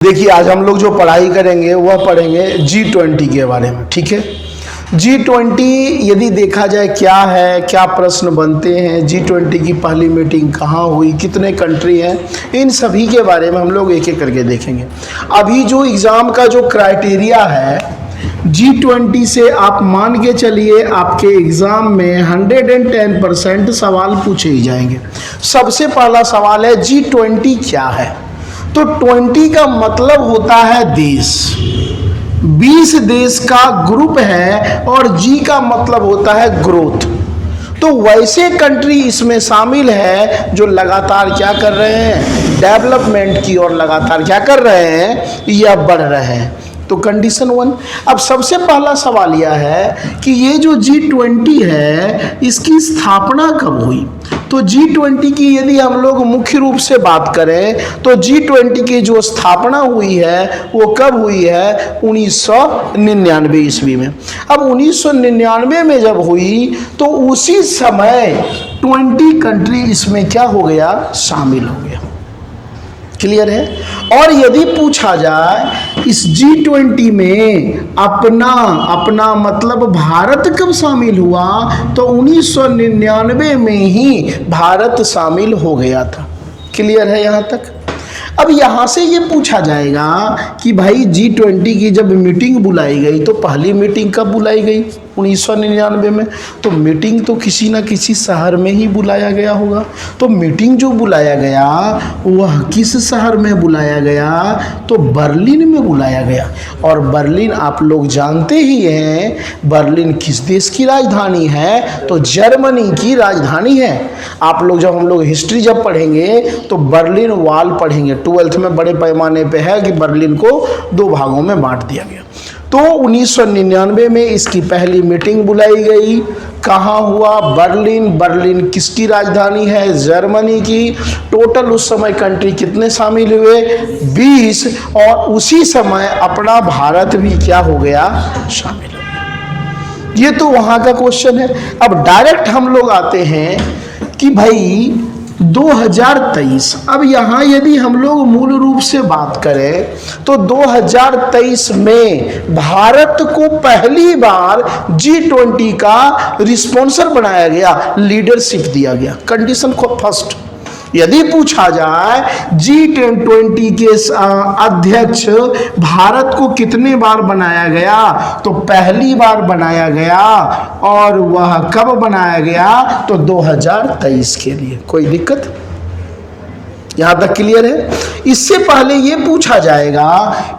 देखिए आज हम लोग जो पढ़ाई करेंगे वह पढ़ेंगे G20 के बारे में। ठीक है, G20 यदि देखा जाए क्या है, क्या प्रश्न बनते हैं, G20 की पहली मीटिंग कहाँ हुई, कितने कंट्री हैं, इन सभी के बारे में हम लोग एक एक करके देखेंगे। अभी जो एग्ज़ाम का जो क्राइटेरिया है G20 से आप मान के चलिए आपके एग्ज़ाम में 110% सवाल पूछे ही जाएंगे। सबसे पहला सवाल है G20 क्या है। तो 20 का मतलब होता है देश, 20 देश का ग्रुप है और G का मतलब होता है ग्रोथ। तो वैसे कंट्री इसमें शामिल है जो लगातार क्या कर रहे हैं, डेवलपमेंट की ओर लगातार क्या कर रहे हैं, या बढ़ रहे हैं। तो कंडीशन 1। अब सबसे पहला सवाल यह है कि ये जो G20 है इसकी स्थापना कब हुई। तो G20 की यदि हम लोग मुख्य रूप से बात करें तो G20 की जो स्थापना हुई है वो कब हुई है, 1999 ईस्वी में। अब 1999 में जब हुई तो उसी समय 20 कंट्री इसमें क्या हो गया, शामिल हो गया। क्लियर है। और यदि पूछा जाए इस G20 में अपना मतलब भारत कब शामिल हुआ, तो 1999 में ही भारत शामिल हो गया था। क्लियर है यहाँ तक। अब यहाँ से ये पूछा जाएगा कि भाई G20 की जब मीटिंग बुलाई गई तो पहली मीटिंग कब बुलाई गई, 1999 में। तो मीटिंग तो किसी न किसी शहर में ही बुलाया गया होगा। तो मीटिंग जो बुलाया गया वह किस शहर में बुलाया गया, तो बर्लिन में बुलाया गया। और बर्लिन आप लोग जानते ही हैं, बर्लिन किस देश की राजधानी है, तो जर्मनी की राजधानी है। आप लोग हम लोग हिस्ट्री जब पढ़ेंगे तो बर्लिन वॉल पढ़ेंगे, 12th में बड़े पैमाने पे है कि बर्लिन को 2 भागों में बांट दिया गया। तो 1999 में इसकी पहली मीटिंग बुलाई गई। कहाँ हुआ, बर्लिन। बर्लिन किसकी राजधानी है, जर्मनी की। टोटल उस समय कंट्री कितने शामिल हुए, 20। और उसी समय अपना भारत भी क्या हो गया, शामिल हो गया। ये तो वहाँ का क्वेश्चन है। अब डायरेक्ट हम लोग आते हैं कि भाई 2023। अब यहाँ यदि हम लोग मूल रूप से बात करें तो 2023 में भारत को पहली बार G20 का रिस्पॉन्सर बनाया गया, लीडरशिप दिया गया। कंडीशन को फर्स्ट, यदि पूछा जाए G20 के अध्यक्ष भारत को कितने बार बनाया गया, तो पहली बार बनाया गया। और वह कब बनाया गया, तो 2023 के लिए। कोई दिक्कत यहां तक क्लियर है। इससे पहले यह पूछा जाएगा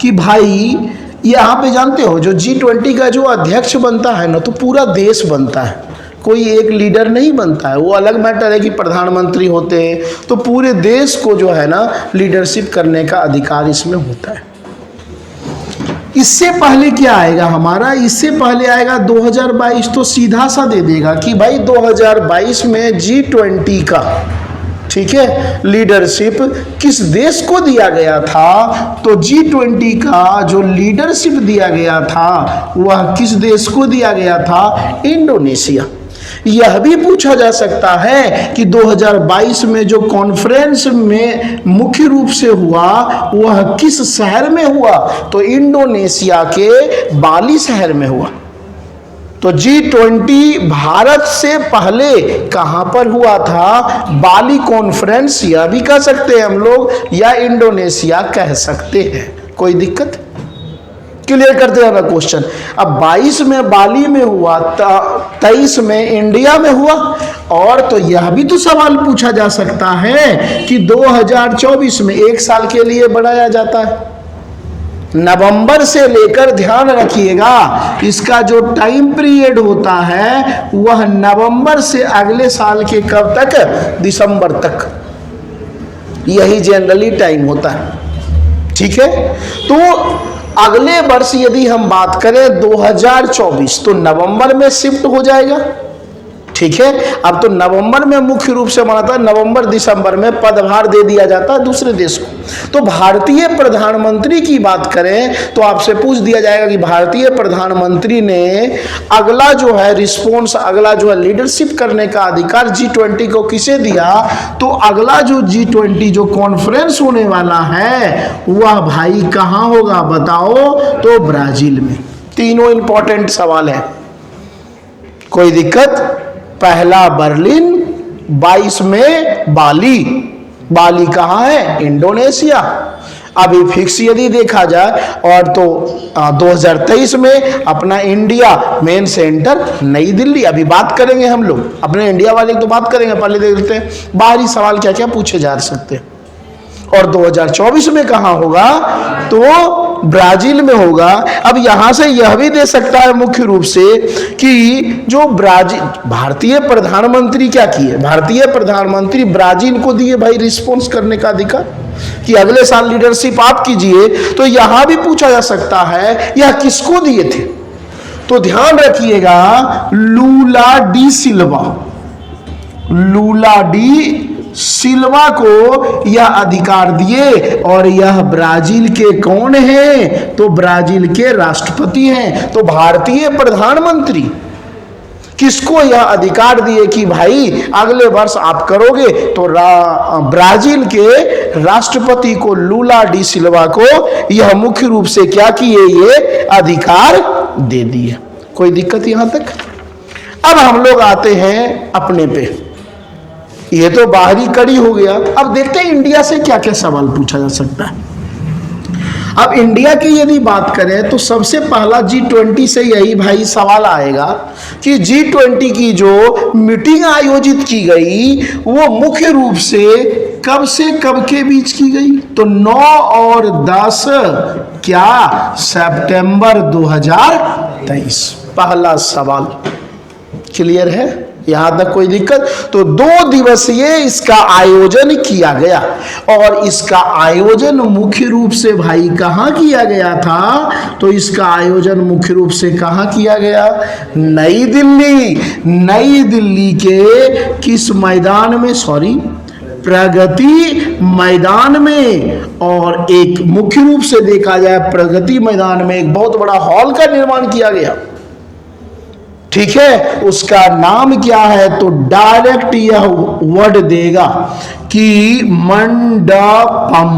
कि भाई यहां पे जानते हो जो G20 का जो अध्यक्ष बनता है ना, तो पूरा देश बनता है, कोई एक लीडर नहीं बनता है। वो अलग मैटर है कि प्रधानमंत्री होते हैं, तो पूरे देश को जो है ना लीडरशिप करने का अधिकार इसमें होता है। इससे पहले क्या आएगा हमारा, इससे पहले आएगा 2022। तो सीधा सा दे देगा कि भाई 2022 में G20 का, ठीक है, लीडरशिप किस देश को दिया गया था, तो G20 का जो लीडरशिप दिया गया था वह किस देश को दिया गया था, इंडोनेशिया। यह भी पूछा जा सकता है कि 2022 में जो कॉन्फ्रेंस में मुख्य रूप से हुआ वह किस शहर में हुआ, तो इंडोनेशिया के बाली शहर में हुआ। तो G20 भारत से पहले कहां पर हुआ था, बाली कॉन्फ्रेंस, यह भी कह सकते हैं हम लोग, या इंडोनेशिया कह सकते हैं। कोई दिक्कत, क्लियर करते हैं ना क्वेश्चन। अब 22 में बाली में हुआ, 23 में इंडिया में हुआ। और तो यह भी तो सवाल पूछा जा सकता है कि 2024 में, 1 साल के लिए बढ़ाया जाता है, नवंबर से लेकर, ध्यान रखिएगा इसका जो टाइम पीरियड होता है वह नवंबर से अगले साल के कब तक, दिसंबर तक, यही जनरली टाइम होता है। ठीक है। तो अगले वर्ष यदि हम बात करें 2024, तो नवंबर में शिफ्ट हो जाएगा। ठीक है। अब तो नवंबर में मुख्य रूप से बना था, नवंबर दिसंबर में पदभार दे दिया जाता है दूसरे देश को। तो भारतीय प्रधानमंत्री की बात करें तो आपसे पूछ दिया जाएगा कि भारतीय प्रधानमंत्री ने अगला जो है रिस्पॉन्स, अगला जो है लीडरशिप करने का अधिकार G20 को किसे दिया? तो अगला जो G20 जो कॉन्फ्रेंस होने वाला है वह भाई कहाँ होगा बताओ? तो ब्राजील में। तीनों इंपॉर्टेंट सवाल है, कोई दिक्कत? पहला बर्लिन, 22 में बाली। बाली कहाँ है? इंडोनेशिया। अभी फिक्स यदि देखा जाए और तो 2023 में अपना इंडिया मेन सेंटर नई दिल्ली। अभी बात करेंगे हम लोग अपने इंडिया वाले तो बात करेंगे, पहले देखते हैं बाहरी सवाल क्या क्या पूछे जा सकते हैं। और 2024 में कहाँ होगा? तो ब्राजील में होगा। अब यहां से यह भी दे सकता है मुख्य रूप से कि जो ब्राजील भारतीय प्रधानमंत्री क्या किए? भारतीय प्रधानमंत्री ब्राजील को दिए भाई रिस्पॉन्स करने का अधिकार कि अगले साल लीडरशिप आप कीजिए। तो यहां भी पूछा जा सकता है यह किसको दिए थे? तो ध्यान रखिएगा, लूला डी सिल्वा, लूला डी सिल्वा को यह अधिकार दिए। और यह ब्राजील के कौन हैं? तो ब्राजील के राष्ट्रपति हैं। तो भारतीय प्रधानमंत्री किसको यह अधिकार दिए कि भाई अगले वर्ष आप करोगे? तो ब्राजील के राष्ट्रपति को, लूला डी सिल्वा को यह मुख्य रूप से क्या किए? ये अधिकार दे दिए। कोई दिक्कत यहां तक? अब हम लोग आते हैं अपने पे, ये तो बाहरी कड़ी हो गया। अब देखते हैं इंडिया से क्या क्या सवाल पूछा जा सकता है। अब इंडिया की यदि बात करें तो सबसे पहला G20 से यही भाई सवाल आएगा कि G20 की जो मीटिंग आयोजित की गई वो मुख्य रूप से कब से कब के बीच की गई? तो 9 और 10 क्या सितंबर 2023। पहला सवाल क्लियर है? यहां तक कोई दिक्कत? तो 2 दिवसीय इसका आयोजन किया गया। और इसका आयोजन मुख्य रूप से भाई कहां किया गया था? तो इसका आयोजन मुख्य रूप से कहां किया गया? नई दिल्ली। नई दिल्ली के किस मैदान में? सॉरी, प्रगति मैदान में। और एक मुख्य रूप से देखा जाए प्रगति मैदान में एक बहुत बड़ा हॉल का निर्माण किया गया। ठीक है, उसका नाम क्या है? तो डायरेक्ट यह वर्ड देगा कि मंडपम।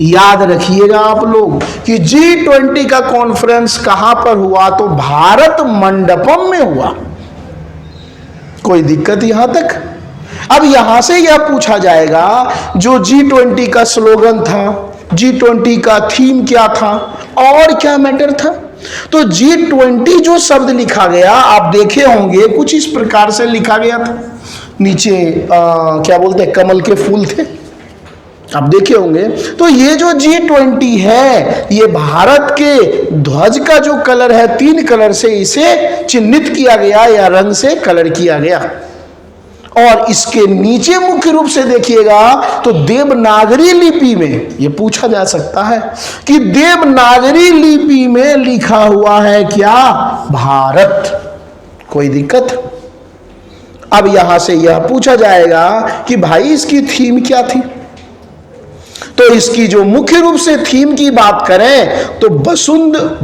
याद रखिएगा आप लोग कि G20 का कॉन्फ्रेंस कहां पर हुआ? तो भारत मंडपम में हुआ। कोई दिक्कत यहां तक? अब यहां से यह पूछा जाएगा जो G20 का स्लोगन था, G20 का थीम क्या था और क्या मैटर था? तो G20 जो शब्द लिखा गया आप देखे होंगे कुछ इस प्रकार से लिखा गया था। नीचे क्या बोलते हैं, कमल के फूल थे, आप देखे होंगे। तो ये जो G20 है ये भारत के ध्वज का जो कलर है 3 कलर से इसे चिन्हित किया गया या रंग से कलर किया गया। और इसके नीचे मुख्य रूप से देखिएगा तो देवनागरी लिपि में ये पूछा जा सकता है कि देवनागरी लिपि में लिखा हुआ है क्या? भारत। कोई दिक्कत? अब यहां से यह पूछा जाएगा कि भाई इसकी थीम क्या थी? तो इसकी जो मुख्य रूप से थीम की बात करें तो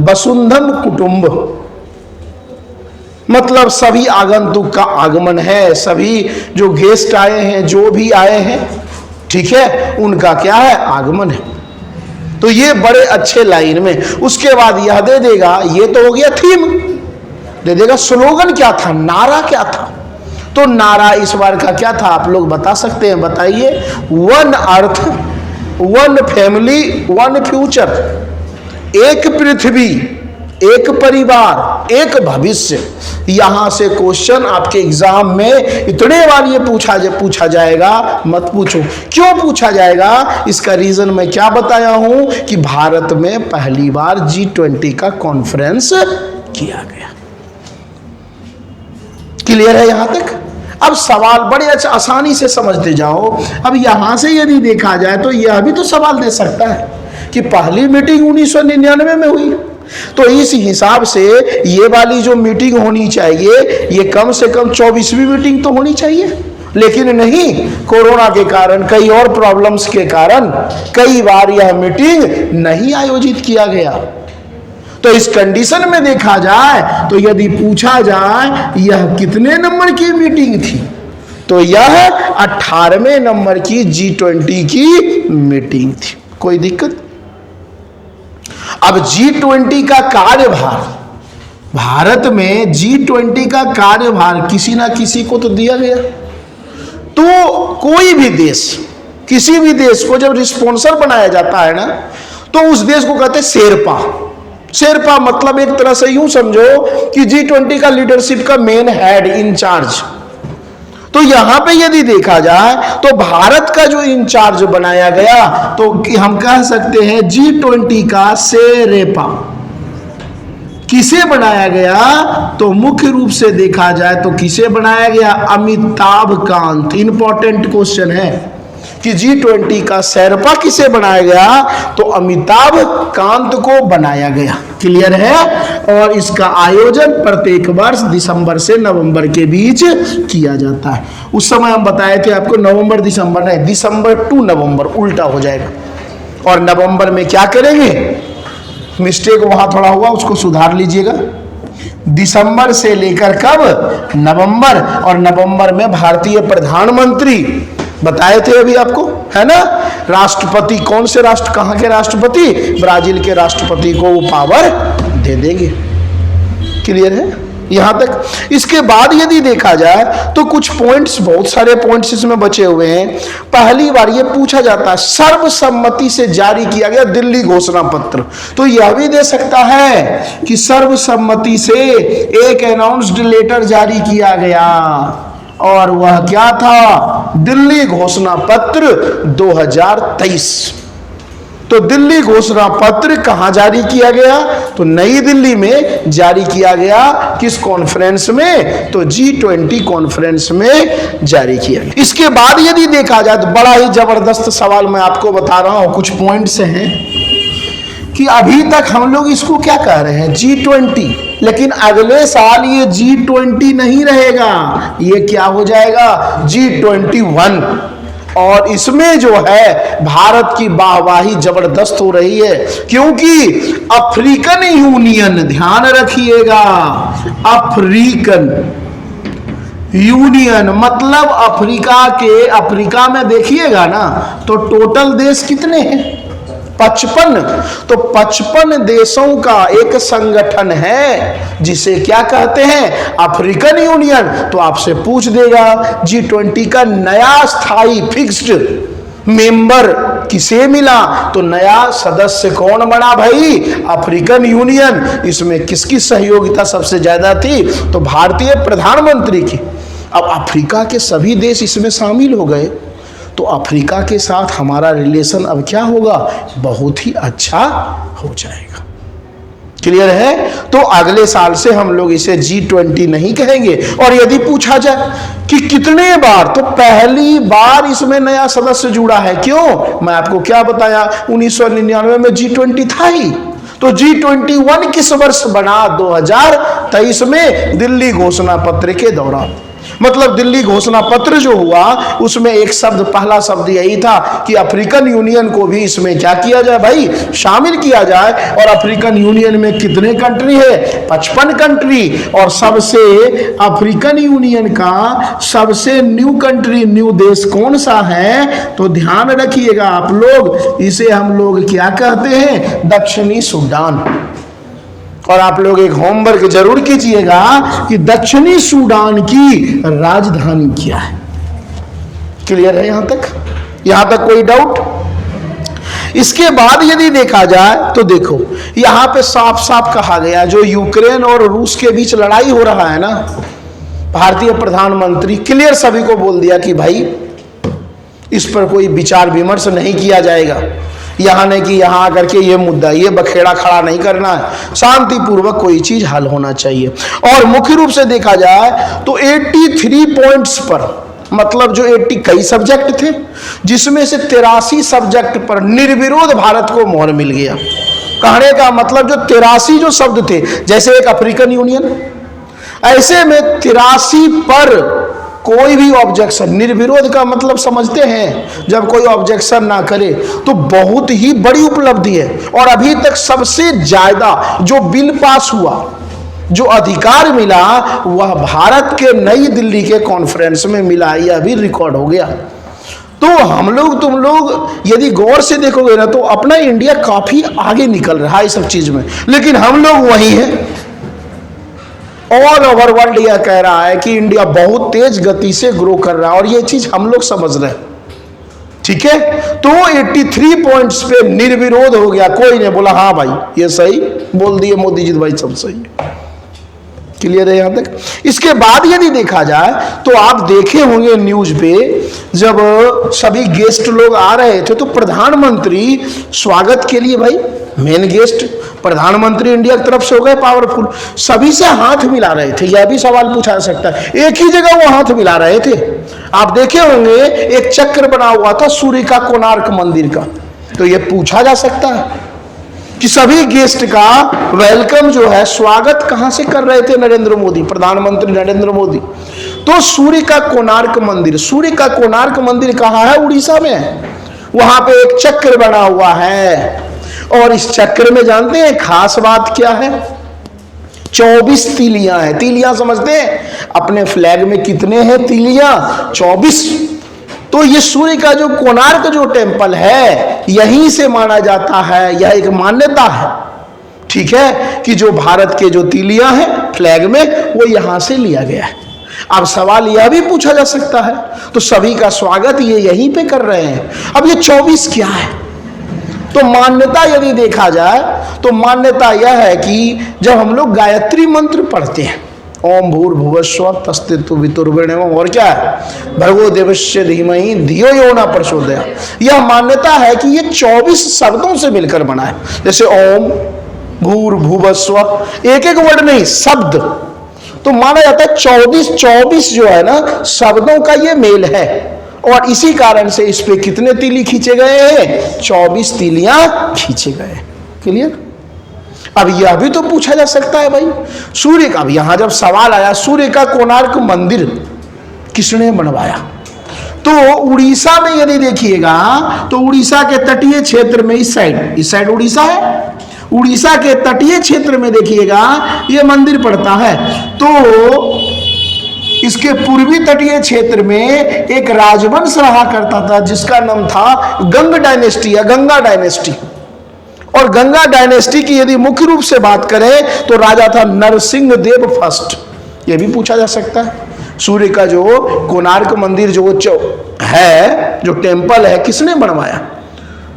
वसुंधम कुटुंब, मतलब सभी आगंतुक का आगमन है, सभी जो गेस्ट आए हैं, जो भी आए हैं, ठीक है, उनका क्या है? आगमन है। तो ये बड़े अच्छे लाइन में। उसके बाद यह दे देगा, ये तो हो गया थीम, दे देगा स्लोगन क्या था, नारा क्या था। तो नारा इस बार का क्या था आप लोग बता सकते हैं? बताइए। One earth, one family, one future. एक पृथ्वी, एक परिवार, एक भविष्य। यहां से क्वेश्चन आपके एग्जाम में इतने बार ये पूछा जाएगा, मत पूछो। क्यों पूछा जाएगा? इसका रीजन मैं क्या बताया हूं कि भारत में पहली बार G20 का कॉन्फ्रेंस किया गया। क्लियर है यहां तक? अब सवाल बड़े अच्छा आसानी से समझते जाओ। अब यहां से यदि देखा जाए तो यह भी तो सवाल दे सकता है कि पहली मीटिंग 1999 में हुई, तो इस हिसाब से ये वाली जो मीटिंग होनी चाहिए ये कम से कम 24वीं मीटिंग तो होनी चाहिए, लेकिन नहीं, कोरोना के कारण, कई और प्रॉब्लम्स के कारण कई बार यह मीटिंग नहीं आयोजित किया गया। तो इस कंडीशन में देखा जाए तो यदि पूछा जाए यह कितने नंबर की मीटिंग थी, तो यह 18वें नंबर की G20 की मीटिंग थी। कोई दिक्कत? अब G20 का कार्यभार, भारत में G20 का कार्यभार किसी ना किसी को तो दिया गया। तो कोई भी देश, किसी भी देश को जब रिस्पॉन्सर बनाया जाता है ना, तो उस देश को कहते हैं शेरपा। शेरपा मतलब एक तरह से यूं समझो कि G20 का लीडरशिप का मेन हेड, इंचार्ज। तो यहां पे यदि देखा जाए तो भारत का जो इंचार्ज बनाया गया तो हम कह सकते हैं G20 का शेरेपा। किसे बनाया गया? तो मुख्य रूप से देखा जाए तो किसे बनाया गया? अमिताभ कांत। इंपॉर्टेंट क्वेश्चन है कि G20 का शेरपा किसे बनाया गया? तो अमिताभ कांत को बनाया गया। क्लियर है? और इसका आयोजन प्रत्येक वर्ष दिसंबर से नवंबर के बीच किया जाता है। उस समय हम बताए थे आपको नवंबर दिसंबर नहीं, दिसंबर टू नवंबर उल्टा हो जाएगा। और नवंबर में क्या करेंगे? मिस्टेक वहां थोड़ा हुआ, उसको सुधार लीजिएगा। दिसंबर से लेकर कब? नवंबर। और नवंबर में भारतीय प्रधानमंत्री बताए थे अभी आपको, है ना? राष्ट्रपति, कौन से राष्ट्र, कहां के राष्ट्रपति? ब्राजील के राष्ट्रपति को वो पावर दे देंगे। क्लियर है यहां तक? इसके बाद यदि देखा जाए तो कुछ पॉइंट्स, बहुत सारे पॉइंट्स इसमें बचे हुए हैं। पहली बार ये पूछा जाता है सर्वसम्मति से जारी किया गया दिल्ली घोषणा पत्र। तो यह भी दे सकता है कि सर्वसम्मति से एक अनाउंस्ड लेटर जारी किया गया, और वह क्या था? दिल्ली घोषणा पत्र 2023। तो दिल्ली घोषणा पत्र कहां जारी किया गया? तो नई दिल्ली में जारी किया गया। किस कॉन्फ्रेंस में? तो G20 कॉन्फ्रेंस में जारी किया गया। इसके बाद यदि देखा जाए तो बड़ा ही जबरदस्त सवाल मैं आपको बता रहा हूं, कुछ पॉइंट्स हैं कि अभी तक हम लोग इसको क्या कह रहे हैं? G20, लेकिन अगले साल ये G20 नहीं रहेगा, ये क्या हो जाएगा? G21। और इसमें जो है भारत की वाहवाही जबरदस्त हो रही है, क्योंकि अफ्रीकन यूनियन, ध्यान रखिएगा, अफ्रीकन यूनियन मतलब अफ्रीका के, अफ्रीका में देखिएगा ना तो टोटल देश कितने हैं? 55। तो 55 देशों का एक संगठन है जिसे क्या कहते हैं? African union. तो आपसे पूछ देगा G20 का नया स्थायी फिक्स्ड मेंबर किसे मिला? तो नया सदस्य कौन बना भाई? African union. इसमें किसकी सहयोगिता सबसे ज्यादा थी? तो भारतीय प्रधानमंत्री की। अब अफ्रीका के सभी देश इसमें शामिल हो गए, तो अफ्रीका के साथ हमारा रिलेशन अब क्या होगा? बहुत ही अच्छा हो जाएगा। क्लियर है? तो अगले साल से हम लोग इसे G20 नहीं कहेंगे। और यदि पूछा जाए कि कितने बार, तो पहली बार इसमें नया सदस्य जुड़ा है। क्यों? मैं आपको क्या बताया, 1999 में G20 था ही। तो G21 किस वर्ष बना? 2023 में दिल्ली घोषणा पत्र के दौरान। मतलब दिल्ली घोषणा पत्र जो हुआ उसमें एक शब्द, पहला शब्द यही था कि अफ्रीकन यूनियन को भी इसमें क्या किया जाए भाई? शामिल किया जाए। और अफ्रीकन यूनियन में कितने कंट्री है? 55 कंट्री। और सबसे अफ्रीकन यूनियन का सबसे न्यू कंट्री, न्यू देश कौन सा है? तो ध्यान रखिएगा आप लोग, इसे हम लोग क्या कहते हैं? दक्षिणी सूडान। और आप लोग एक होमवर्क जरूर कीजिएगा कि दक्षिणी सूडान की राजधानी क्या है। क्लियर है यहां तक? यहां तक कोई डाउट? इसके बाद यदि देखा जाए तो देखो यहां पे साफ साफ कहा गया, जो यूक्रेन और रूस के बीच लड़ाई हो रहा है ना, भारतीय प्रधानमंत्री क्लियर सभी को बोल दिया कि भाई इस पर कोई विचार विमर्श नहीं किया जाएगा। यहां नहीं कि यहां आकर के ये मुद्दा, ये बखेड़ा खड़ा नहीं करना है, शांतिपूर्वक कोई चीज हल होना चाहिए। और मुख्य रूप से देखा जाए तो 83 पॉइंट्स पर, मतलब जो 80 कई सब्जेक्ट थे जिसमें से 83 सब्जेक्ट पर निर्विरोध भारत को मोहर मिल गया। कहने का मतलब जो 83 जो शब्द थे, जैसे एक अफ्रीकन यूनियन, ऐसे में 83 पर कोई भी ऑब्जेक्शन, निर्विरोध का मतलब समझते हैं, जब कोई ऑब्जेक्शन ना करे तो बहुत ही बड़ी उपलब्धि है। और अभी तक सबसे ज्यादा जो बिल पास हुआ, जो अधिकार मिला, वह भारत के नई दिल्ली के कॉन्फ्रेंस में मिला, यह भी रिकॉर्ड हो गया। तो हम लोग, तुम लोग यदि गौर से देखोगे ना, तो अपना इंडिया काफी आगे निकल रहा है इस सब चीज में, लेकिन हम लोग वही हैं। ऑल ओवर वर्ल्ड यह कह रहा है कि इंडिया बहुत तेज गति से ग्रो कर रहा है, और यह चीज हम लोग समझ रहे हैं, ठीक है। तो 83 पॉइंट्स पे निर्विरोध हो गया, कोई ने बोला हाँ भाई ये सही बोल दिए मोदी जी, भाई सब सही है। क्लियर है यहां तक। इसके बाद यदि देखा जाए तो आप देखे होंगे न्यूज पे, जब सभी गेस्ट लोग आ रहे थे तो प्रधानमंत्री स्वागत के लिए, भाई मेन गेस्ट प्रधानमंत्री इंडिया की तरफ से हो गए पावरफुल, सभी से हाथ मिला रहे थे। यह भी सवाल पूछा जा सकता है, एक ही जगह वो हाथ मिला रहे थे। आप देखे होंगे एक चक्र बना हुआ था सूर्य का कोणार्क मंदिर का, तो यह पूछा जा सकता है कि सभी गेस्ट का वेलकम जो है, स्वागत कहां से कर रहे थे नरेंद्र मोदी, प्रधानमंत्री नरेंद्र मोदी। तो सूर्य का कोणार्क मंदिर, सूर्य का कोणार्क मंदिर कहां है? उड़ीसा में है। वहां पे एक चक्र बना हुआ है, और इस चक्र में जानते हैं खास बात क्या है? 24 तीलियां हैं। तीलियां समझते हैं अपने फ्लैग में कितने हैं तीलियां? 24। तो ये सूर्य का जो कोणार्क जो टेम्पल है, यहीं से माना जाता है, यह एक मान्यता है, ठीक है, कि जो भारत के जो तीलियां हैं फ्लैग में, वो यहां से लिया गया है। अब सवाल यह भी पूछा जा सकता है, तो सभी का स्वागत ये यहीं पे कर रहे हैं। अब ये 24 क्या है? तो मान्यता यदि देखा जाए तो मान्यता यह है कि जब हम लोग गायत्री मंत्र पढ़ते हैं, ओम भूर्भुवस्सुवः तत्सवितुर्वरेण्यम्, और क्या है? भर्गो देवस्य धीमहि धियो यो न प्रचोदयात्। यह मान्यता है कि ये 24 शब्दों से मिलकर बना है। जैसे ओम भूर्भुवस्सुवः, एक एक वर्ड नहीं, शब्द, तो माना जाता है 24 जो है ना शब्दों का ये मेल है, और इसी कारण से इस पे कितने तीली खींचे गए हैं? 24 तीलियां खींचे गए। क्लियर? अब यह भी तो पूछा जा सकता है भाई, सूर्य का, अब यहां जब सवाल आया सूर्य का कोणार्क मंदिर किसने बनवाया, तो उड़ीसा में यदि देखिएगा तो उड़ीसा के तटीय क्षेत्र में, इस साइड उड़ीसा है, उड़ीसा के तटीय क्षेत्र में देखिएगा यह मंदिर पड़ता है। तो इसके पूर्वी तटीय क्षेत्र में एक राजवंश रहा करता था जिसका नाम था गंग डायनेस्टी या गंगा डायनेस्टी। और गंगा डायनेस्टी की यदि मुख्य रूप से बात करें तो राजा था नरसिंह देव फर्स्ट। यह भी पूछा जा सकता है सूर्य का जो कोणार्क मंदिर जो है, जो टेम्पल है, किसने बनवाया?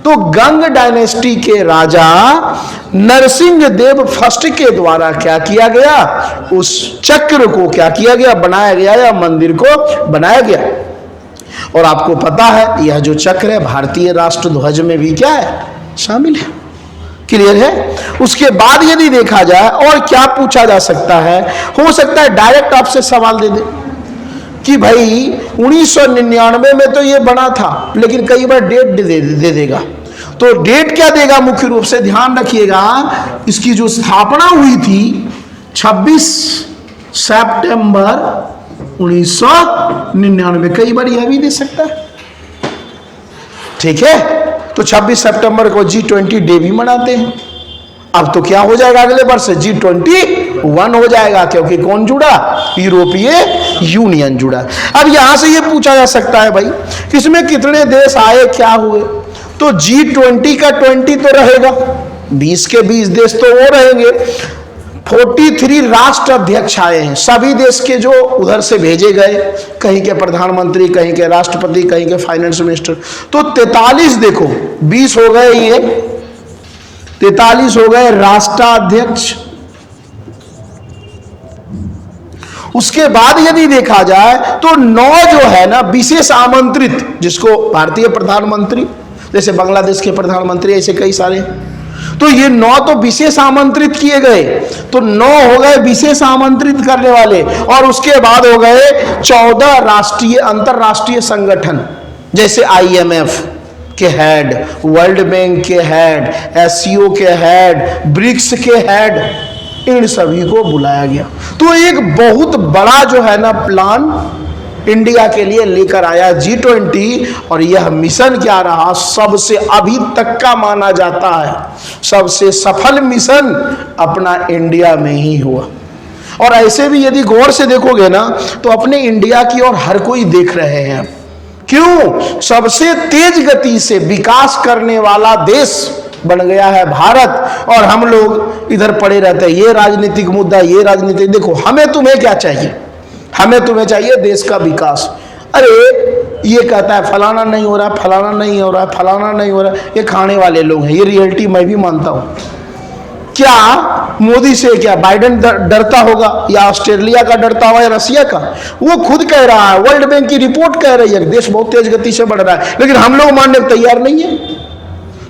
तो गंग डायनेस्टी के राजा नरसिंह देव फर्स्ट के द्वारा क्या किया गया? उस चक्र को क्या किया गया? बनाया गया, या मंदिर को बनाया गया। और आपको पता है यह जो चक्र है भारतीय राष्ट्रध्वज में भी क्या है? शामिल है। क्लियर है? उसके बाद यदि देखा जाए और क्या पूछा जा सकता है, हो सकता है डायरेक्ट आपसे सवाल दे दे कि भाई 1999 में तो ये बना था, लेकिन कई बार डेट दे देगा। तो डेट क्या देगा? मुख्य रूप से ध्यान रखिएगा, इसकी जो स्थापना हुई थी 26 सितंबर 1999, कई बार यह भी दे सकता है, ठीक है। तो 26 सितंबर को G20 डे भी मनाते हैं। अब तो क्या हो जाएगा अगले वर्ष? G21 हो जाएगा, क्योंकि कौन जुड़ा? यूरोपीय यूनियन जुड़ा। अब यहां से यह पूछा जा सकता है भाई इसमें कितने देश आए, क्या हुए? तो G20 का 20 तो रहेगा, 20 के 20 देश तो वो रहेंगे। 43 राष्ट्र अध्यक्ष आए हैं, सभी देश के जो उधर से भेजे गए, कहीं के प्रधानमंत्री, कहीं के राष्ट्रपति, कहीं के फाइनेंस मिनिस्टर। तो 43 देखो, 20 हो गए ये, 43 हो गए राष्ट्राध्यक्ष। उसके बाद यदि देखा जाए तो 9 जो है ना विशेष आमंत्रित, जिसको भारतीय प्रधानमंत्री, जैसे बांग्लादेश के प्रधानमंत्री, ऐसे कई सारे, तो ये 9 तो विशेष आमंत्रित किए गए। तो 9 हो गए विशेष आमंत्रित करने वाले, और उसके बाद हो गए 14 राष्ट्रीय अंतरराष्ट्रीय संगठन, जैसे IMF के हेड, वर्ल्ड बैंक के हेड, एससीओ के हेड, ब्रिक्स के हेड, इन सभी को बुलाया गया। तो एक बहुत बड़ा जो है ना प्लान इंडिया के लिए लेकर आया G20, और यह मिशन क्या रहा, सबसे अभी तक का माना जाता है सबसे सफल मिशन अपना इंडिया में ही हुआ। और ऐसे भी यदि गौर से देखोगे ना तो अपने इंडिया की ओर हर कोई देख रहे हैं। क्यों? सबसे तेज गति से विकास करने वाला देश बन गया है भारत, और हम लोग इधर पड़े रहते हैं, ये राजनीतिक मुद्दा, ये राजनीतिक। देखो, हमें तुम्हें क्या चाहिए? हमें तुम्हें चाहिए देश का विकास। अरे ये कहता है फलाना नहीं हो रहा, फलाना नहीं हो रहा, फलाना नहीं हो रहा, ये खाने वाले लोग हैं, ये रियलिटी मैं भी मानता हूं। क्या मोदी से क्या बाइडेन डरता होगा, या ऑस्ट्रेलिया का डरता होगा, या रसिया का? वो खुद कह रहा है, वर्ल्ड बैंक की रिपोर्ट कह रही है देश बहुत तेज गति से बढ़ रहा है, लेकिन हम लोग मानने को तैयार नहीं है।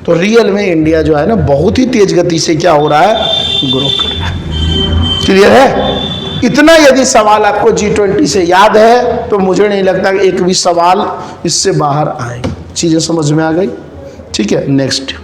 तो रियल में इंडिया जो है ना बहुत ही तेज गति से क्या हो रहा है, ग्रो कर रहा है। क्लियर है? इतना यदि सवाल आपको G20 से याद है तो मुझे नहीं लगता कि एक भी सवाल इससे बाहर आए। चीजें समझ में आ गई? ठीक है, नेक्स्ट।